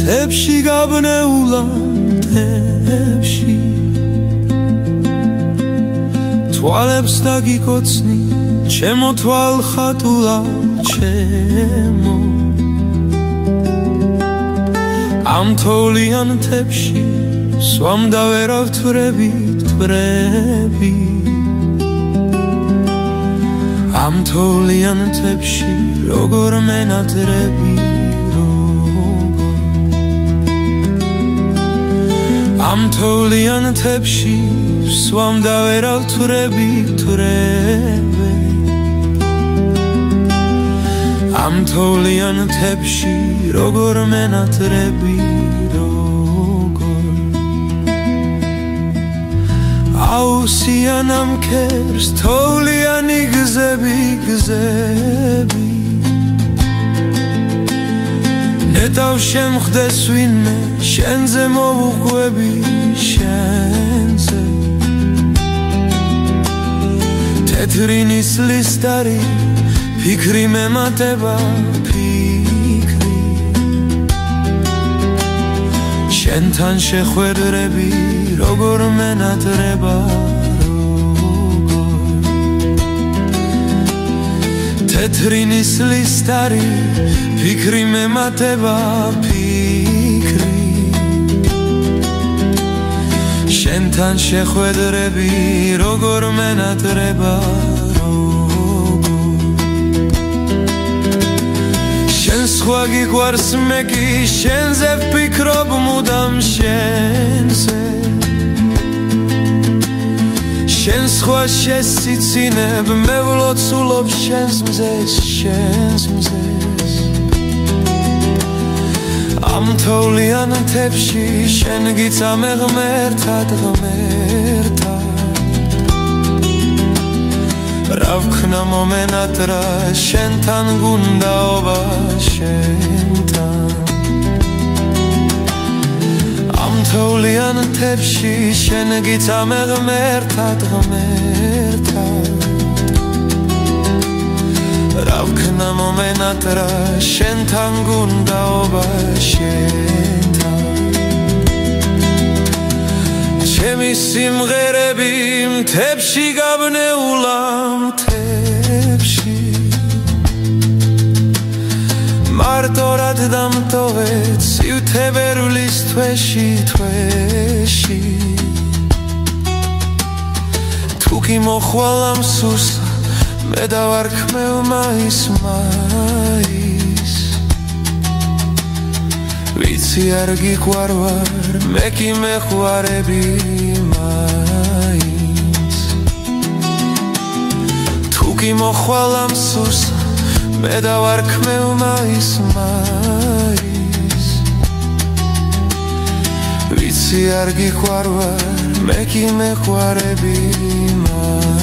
თებში გაბნეულა თებში თვალებს დაგიკოცნი ჩემო თვალხატულა ჩემო ამ თოვლიან თებში სვამ და ვერავთვრები თვრები ამ თოვლიან თებში როგორ მენატრები ამ თოვლიან თებში სვამ და ვერავთვრები თვრები ამ თოვლიან თებში როგორ მენატრები აუსიან ამ ქერს თოვლიანი გზები გზები ნეტავ შემხდეს ვინმე შენზე მოვუყვები შენზე თეთრი ნისლის დარი ფიქრი მემატება ფიქრი შენთან შეხვედრები როგორ მენატრება თეთრი ნისლის დარი ფიქრი მემატება ფიქრი შენთან შეხვედრები როგორ მენატრება შენ სხვა გიყვარს მე კი შენზე ვფიქრობ მუდამ შენზე შენ სხვა შესიცინებ მე ვლოცულობ შენს მზეს შენს მზეს ამ თოვლიან თებში შენ გიწამე ღმერთად ღმერთად რა ვქნა მომენატრა შენთან გუნდაობა შენთან ამ თოვლიან თებში შენ გიწამე ღმერთად ღმერთად რა ვქნა მომენატრა შენთან გუნდაობა შენთან ჩემი სიმღერები მთებში გაბნეულა მთებში მარტორად დამტოვეთ სიუთებერვლის თვეში თვეში თუკი მოხვალ ამ სურსა მე დავარქმევ მაის მაის ვიცი არ გიყვარვარ მე კი მეხვარები მაის თუკი მოხვალ ამ სურსა მე დავარქმევ მაის მაის ვიცი არ გიყვარვარ მე კი მეხვარები მაის